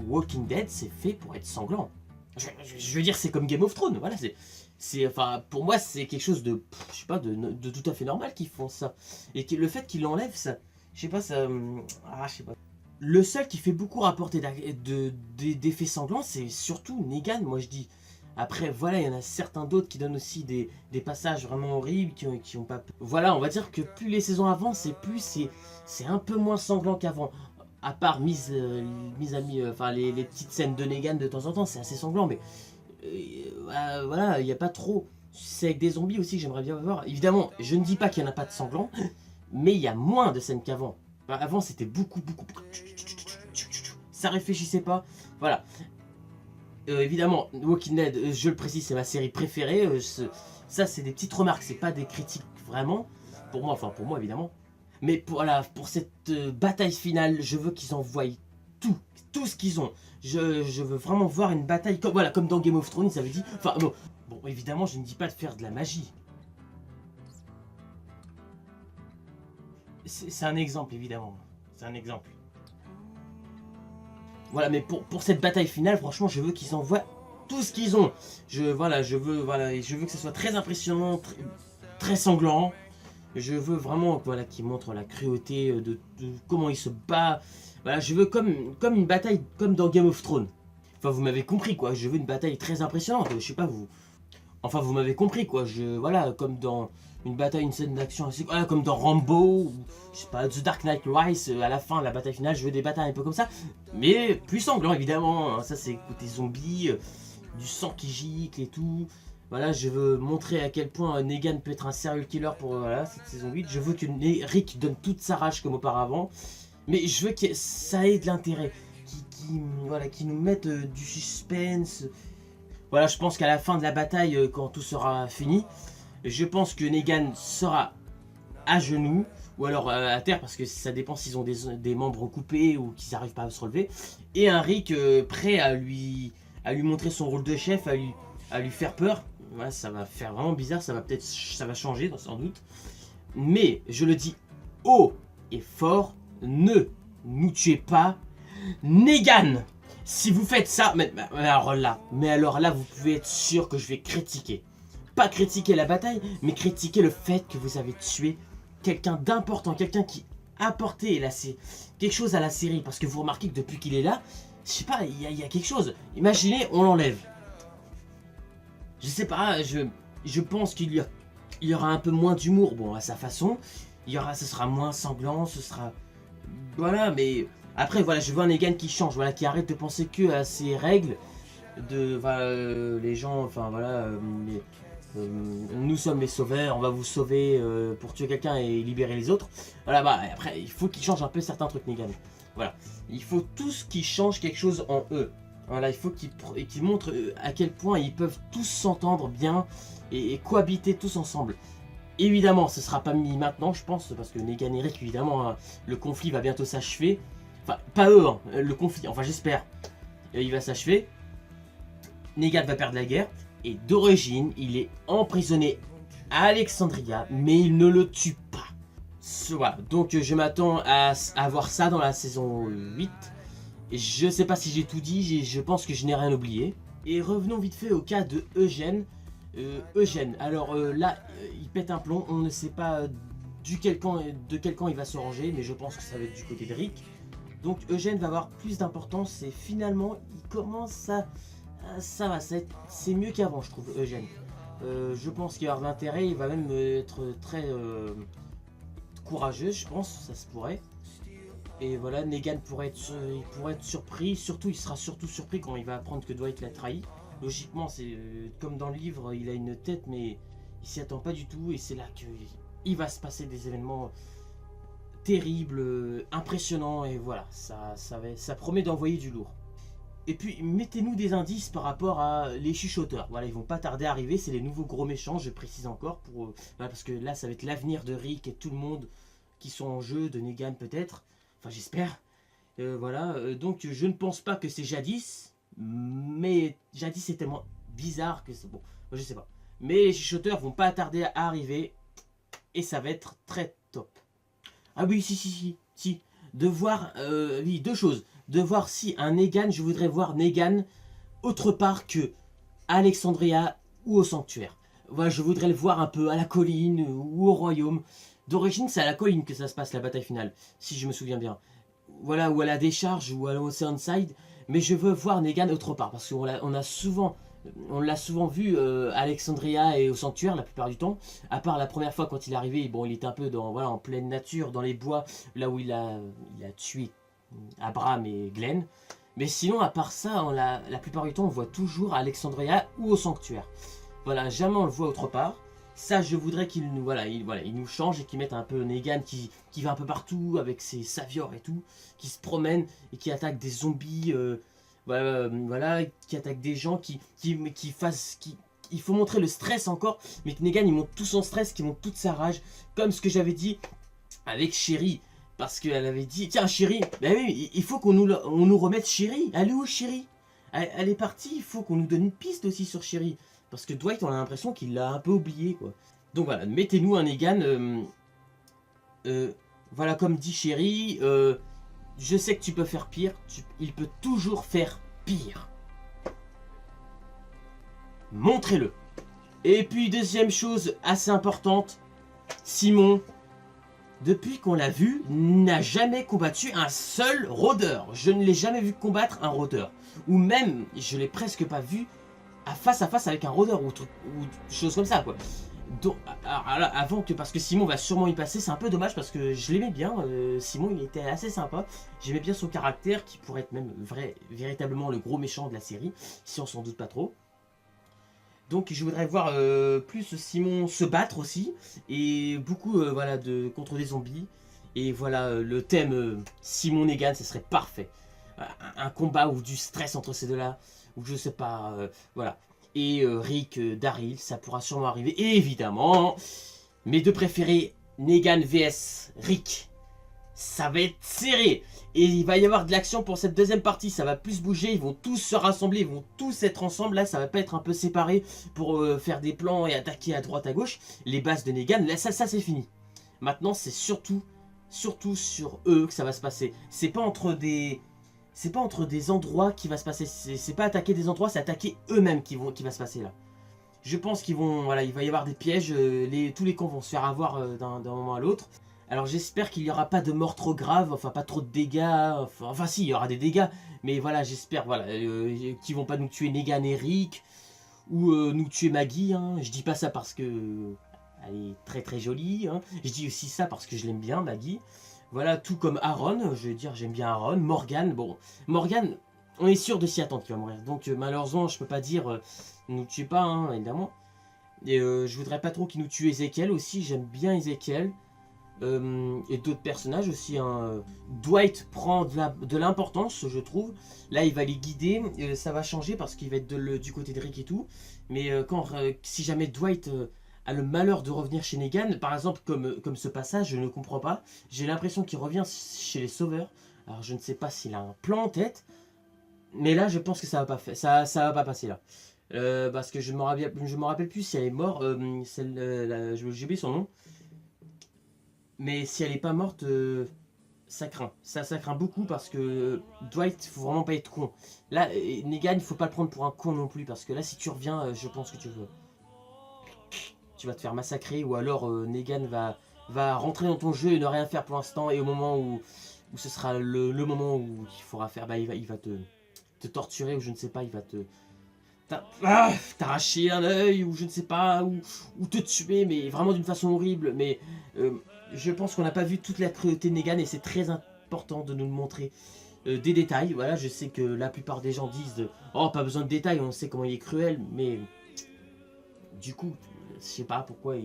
Walking Dead, c'est fait pour être sanglant. Je veux dire, c'est comme Game of Thrones, voilà, enfin, pour moi, c'est quelque chose de, je sais pas, de tout à fait normal qu'ils font ça. Et le fait qu'ils l'enlèvent, ça, je sais pas, ça, je sais pas. Le seul qui fait beaucoup rapporter d'effets sanglants, c'est surtout Negan, moi je dis. Après, voilà, il y en a certains d'autres qui donnent aussi des passages vraiment horribles, qui ont pas... Voilà, on va dire que plus les saisons avancent, et plus c'est un peu moins sanglant qu'avant. À part enfin les petites scènes de Negan de temps en temps, c'est assez sanglant, mais voilà, il n'y a pas trop. C'est avec des zombies aussi que j'aimerais bien voir. Évidemment, je ne dis pas qu'il n'y en a pas de sanglant, mais il y a moins de scènes qu'avant. Avant, c'était beaucoup. Ça réfléchissait pas. Voilà. Évidemment, Walking Dead, je le précise, c'est ma série préférée. Ça, c'est des petites remarques, c'est pas des critiques vraiment. Pour moi évidemment. Mais voilà, pour cette bataille finale, je veux qu'ils envoient tout ce qu'ils ont. Je veux vraiment voir une bataille comme dans Game of Thrones, ça veut dire. Enfin, bon, évidemment, je ne dis pas de faire de la magie. C'est un exemple, évidemment. C'est un exemple. Voilà, mais pour cette bataille finale, franchement, je veux qu'ils envoient tout ce qu'ils ont. Je veux que ce soit très impressionnant, très sanglant. Je veux vraiment qu'ils montrent la cruauté de comment il se bat. Voilà, je veux comme une bataille comme dans Game of Thrones. Enfin, vous m'avez compris, quoi. Je veux une bataille très impressionnante. Je sais pas, vous... Enfin, vous m'avez compris, quoi. Voilà, comme dans une bataille, une scène d'action assez... Voilà, comme dans Rambo, ou, je sais pas, The Dark Knight Rises, à la fin, la bataille finale, je veux des batailles un peu comme ça. Mais plus sanglant, évidemment. Ça, c'est côté zombie, du sang qui gicle et tout. Voilà, je veux montrer à quel point Negan peut être un serial killer pour cette saison 8. Je veux que Rick donne toute sa rage comme auparavant. Mais je veux que ça ait de l'intérêt. Qui nous mette du suspense. Voilà, je pense qu'à la fin de la bataille, quand tout sera fini, je pense que Negan sera à genoux. Ou alors à terre, parce que ça dépend s'ils ont des membres coupés ou qu'ils n'arrivent pas à se relever. Et un Rick prêt à lui montrer son rôle de chef, à lui faire peur. Ouais, ça va faire vraiment bizarre, ça va changer sans doute. Mais je le dis haut et fort, ne nous tuez pas Negan. Si vous faites ça, mais alors là, vous pouvez être sûr que je vais critiquer. Pas critiquer la bataille, mais critiquer le fait que vous avez tué quelqu'un d'important, quelqu'un qui a apporté quelque chose à la série. Parce que vous remarquez que depuis qu'il est là, je sais pas, il y a quelque chose. Imaginez, on l'enlève. Je sais pas, je pense qu'il y aura un peu moins d'humour, bon, à sa façon. Ce sera moins sanglant, ce sera... Voilà, mais... Après, voilà, je veux un Negan qui change, voilà, qui arrête de penser que à ses règles. Les gens, enfin, voilà... nous sommes les sauveurs, on va vous sauver pour tuer quelqu'un et libérer les autres. Voilà, après, il faut qu'il change un peu certains trucs, Negan. Voilà, il faut tous qu'ils changent quelque chose en eux. Voilà, il faut qu'ils montrent à quel point ils peuvent tous s'entendre bien et cohabiter tous ensemble. Évidemment, ce sera pas mis maintenant, je pense, parce que Negan et Rick, évidemment, hein, le conflit va bientôt s'achever. Enfin, pas eux, hein, le conflit, enfin j'espère. Il va s'achever. Negan va perdre la guerre. Et d'origine, il est emprisonné à Alexandria, mais il ne le tue pas. Voilà, donc je m'attends à voir ça dans la saison 8. Je sais pas si j'ai tout dit, je pense que je n'ai rien oublié. Et revenons vite fait au cas de Eugène. Eugène, alors là, il pète un plomb, on ne sait pas de quel camp il va se ranger, mais je pense que ça va être du côté de Rick. Donc Eugène va avoir plus d'importance et finalement, il commence à... c'est mieux qu'avant, je trouve, Eugène. Je pense qu'il va avoir de l'intérêt, il va même être très courageux, je pense, ça se pourrait. Et voilà, Negan pourrait être surpris, il sera surtout surpris quand il va apprendre que Dwight l'a trahi. Logiquement, c'est comme dans le livre, il a une tête, mais il s'y attend pas du tout, et c'est là qu'il va se passer des événements terribles, impressionnants, et voilà, ça promet d'envoyer du lourd. Et puis, mettez-nous des indices par rapport à les chuchoteurs. Voilà, ils vont pas tarder à arriver, c'est les nouveaux gros méchants, je précise encore, voilà, parce que là, ça va être l'avenir de Rick et tout le monde qui sont en jeu, de Negan peut-être. Enfin, j'espère. Voilà, donc je ne pense pas que c'est Jadis, mais Jadis c'est tellement bizarre que c'est bon. Moi, je sais pas. Mais les chuchoteurs vont pas tarder à arriver et ça va être très top. Ah oui, si. de voir, oui, deux choses. De voir si un Negan, je voudrais voir Negan autre part que Alexandria ou au sanctuaire. Voilà, je voudrais le voir un peu à la colline ou au royaume. D'origine, c'est à la colline que ça se passe, la bataille finale, si je me souviens bien. Voilà, ou à la décharge ou à l'Oceanside. Mais je veux voir Negan autre part, parce qu'on on l'a souvent vu Alexandria et au sanctuaire la plupart du temps. À part la première fois quand il est arrivé, bon, il était un peu dans, voilà, en pleine nature, dans les bois, là où il a tué Abraham et Glenn. Mais sinon, à part ça, la plupart du temps, on voit toujours Alexandria ou au sanctuaire. Voilà, jamais on le voit autre part. Ça, je voudrais qu'il nous, il nous change et qu'il mette un peu Negan qui va un peu partout avec ses saviors et tout, qui se promène et qui attaque des zombies, voilà, qui attaque des gens, il faut montrer le stress encore, mais que Negan il montre tout son stress, qu'il montre toute sa rage, comme ce que j'avais dit avec Sherry. Parce qu'elle avait dit, tiens Sherry, ben oui, il faut qu'on nous remette Sherry. Elle est où Sherry? Elle est partie, il faut qu'on nous donne une piste aussi sur Sherry. Parce que Dwight, on a l'impression qu'il l'a un peu oublié, quoi. Donc voilà, mettez-nous un Negan. Voilà, comme dit Sherry, je sais que tu peux faire pire. Il peut toujours faire pire. Montrez-le. Et puis, deuxième chose assez importante, Simon, depuis qu'on l'a vu, n'a jamais combattu un seul rôdeur. Je ne l'ai jamais vu combattre un rôdeur. Ou même, je l'ai presque pas vu face à face avec un rôdeur ou chose comme ça, quoi. Donc, avant que, parce que Simon va sûrement y passer, c'est un peu dommage parce que je l'aimais bien. Simon, il était assez sympa. J'aimais bien son caractère qui pourrait être même véritablement le gros méchant de la série, si on s'en doute pas trop. Donc je voudrais voir plus Simon se battre aussi, et beaucoup voilà, contre des zombies. Et voilà, le thème Simon Negan, ce serait parfait. Un combat ou du stress entre ces deux-là, ou je sais pas, voilà. Et Rick, Daryl, ça pourra sûrement arriver. Et évidemment, mes deux préférés, Negan vs Rick. Ça va être serré. Et il va y avoir de l'action pour cette deuxième partie. Ça va plus bouger. Ils vont tous se rassembler. Ils vont tous être ensemble. Là, ça va pas être un peu séparé pour faire des plans et attaquer à droite à gauche. Les bases de Negan, là, ça c'est fini. Maintenant, c'est surtout sur eux que ça va se passer. C'est pas entre des endroits qui va se passer. C'est pas attaquer des endroits, c'est attaquer eux-mêmes qui va se passer là. Je pense qu'ils vont, voilà, il va y avoir des pièges. Tous les camps vont se faire avoir d'un moment à l'autre. Alors j'espère qu'il n'y aura pas de mort trop grave, enfin pas trop de dégâts, enfin si, il y aura des dégâts, mais voilà, j'espère voilà, qu'ils vont pas nous tuer Negan et Rick, ou nous tuer Maggie, hein. Je dis pas ça parce que elle est très très jolie, hein. Je dis aussi ça parce que je l'aime bien, Maggie. Voilà, tout comme Aaron, je vais dire j'aime bien Aaron, Morgan, bon, Morgan, on est sûr de s'y attendre qu'il va mourir, donc malheureusement je peux pas dire, ne nous tuez pas, hein, évidemment. Et je voudrais pas trop qu'il nous tue Ezekiel aussi, j'aime bien Ezekiel. Et d'autres personnages aussi, hein. Dwight prend de l'importance, je trouve. Là il va les guider, ça va changer parce qu'il va être du côté de Rick et tout. Mais si jamais Dwight a le malheur de revenir chez Negan, par exemple comme ce passage, je ne comprends pas. J'ai l'impression qu'il revient chez les Sauveurs. Alors je ne sais pas s'il a un plan en tête, mais là je pense que ça va pas passer là. Parce que je me rappelle plus si elle est morte, j'ai oublié son nom. Mais si elle est pas morte, ça craint. Ça craint beaucoup parce que Dwight, faut vraiment pas être con. Là, Negan, il faut pas le prendre pour un con non plus. Parce que là, si tu reviens, je pense que tu vas te faire massacrer. Ou alors Negan va rentrer dans ton jeu et ne rien faire pour l'instant. Et au moment où ce sera le moment où il faudra faire, bah, il va te torturer ou je ne sais pas, il va t'arracher un œil ou je ne sais pas, ou te tuer, mais vraiment d'une façon horrible. Mais je pense qu'on n'a pas vu toute la cruauté de Negan et c'est très important de nous le montrer. Des détails, voilà, je sais que la plupart des gens disent oh pas besoin de détails, on sait comment il est cruel, mais du coup, je sais pas pourquoi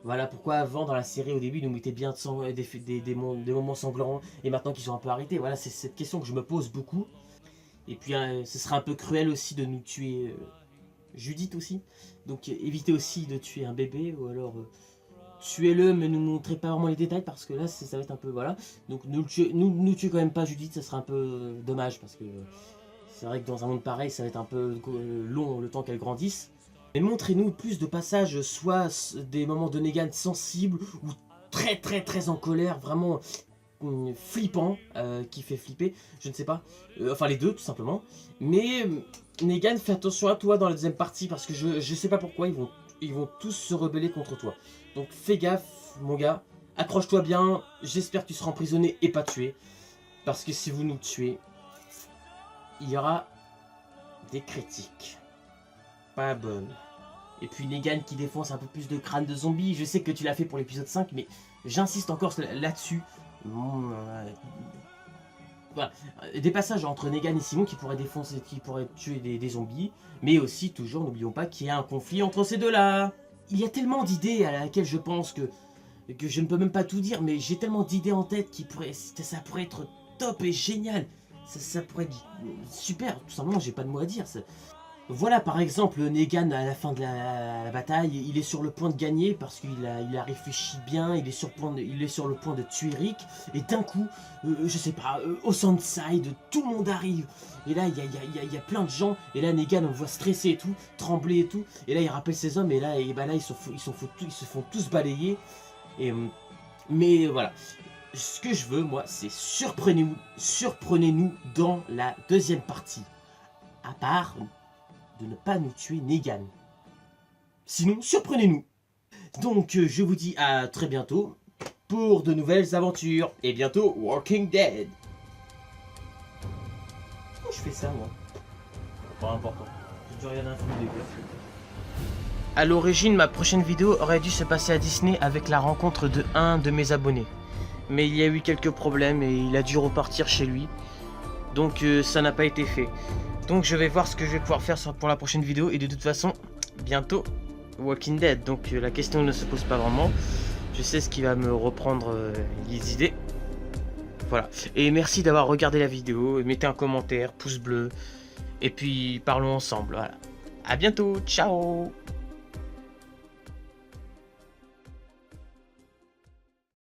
voilà pourquoi avant dans la série au début ils nous mettaient bien des moments sanglants et maintenant qu'ils sont un peu arrêtés. Voilà, c'est cette question que je me pose beaucoup. Et puis ce serait un peu cruel aussi de nous tuer Judith aussi. Donc évitez aussi de tuer un bébé ou alors tuez-le mais ne nous montrez pas vraiment les détails parce que là ça va être un peu voilà. Donc nous tuez quand même pas Judith, ça serait un peu dommage parce que c'est vrai que dans un monde pareil ça va être un peu long le temps qu'elle grandisse. Mais montrez-nous plus de passages, soit des moments de Negan sensibles ou très en colère, vraiment flippant, qui fait flipper, je ne sais pas, enfin les deux tout simplement. Mais Negan, fais attention à toi dans la deuxième partie parce que je sais pas pourquoi ils vont tous se rebeller contre toi. Donc fais gaffe mon gars, accroche-toi bien, j'espère que tu seras emprisonné et pas tué. Parce que si vous nous tuez, il y aura des critiques. Pas bonnes. Et puis Negan qui défonce un peu plus de crânes de zombies. Je sais que tu l'as fait pour l'épisode 5, mais j'insiste encore là-dessus. Voilà. Des passages entre Negan et Simon qui pourraient défoncer, qui pourraient tuer des zombies. Mais aussi, toujours, n'oublions pas qu'il y a un conflit entre ces deux-là. Il y a tellement d'idées à laquelle je pense que je ne peux même pas tout dire. Mais j'ai tellement d'idées en tête ça pourrait être top et génial. Ça pourrait être super. Tout simplement, j'ai pas de mots à dire. Voilà par exemple Negan à la fin de la bataille, il est sur le point de gagner parce qu'il a réfléchi bien, il est sur le point de tuer Rick, et d'un coup, je sais pas, Oceanside, tout le monde arrive, et là il y a plein de gens, et là Negan on le voit stressé et tout, trembler et tout, et là il rappelle ses hommes, et là ils se font tous balayer, mais voilà. Ce que je veux moi c'est surprenez-nous dans la deuxième partie, à part de ne pas nous tuer Negan. Sinon, surprenez-nous. Donc, je vous dis à très bientôt pour de nouvelles aventures. Et bientôt, Walking Dead. Pourquoi je fais ça, moi? Pas important. J'ai dû regarder un film de gueule. À l'origine, ma prochaine vidéo aurait dû se passer à Disney avec la rencontre de un de mes abonnés. Mais il y a eu quelques problèmes et il a dû repartir chez lui. Donc, ça n'a pas été fait. Donc je vais voir ce que je vais pouvoir faire pour la prochaine vidéo. Et de toute façon, bientôt Walking Dead. Donc la question ne se pose pas vraiment. Je sais ce qui va me reprendre les idées. Voilà. Et merci d'avoir regardé la vidéo. Mettez un commentaire, pouce bleu. Et puis parlons ensemble. Voilà. À bientôt. Ciao.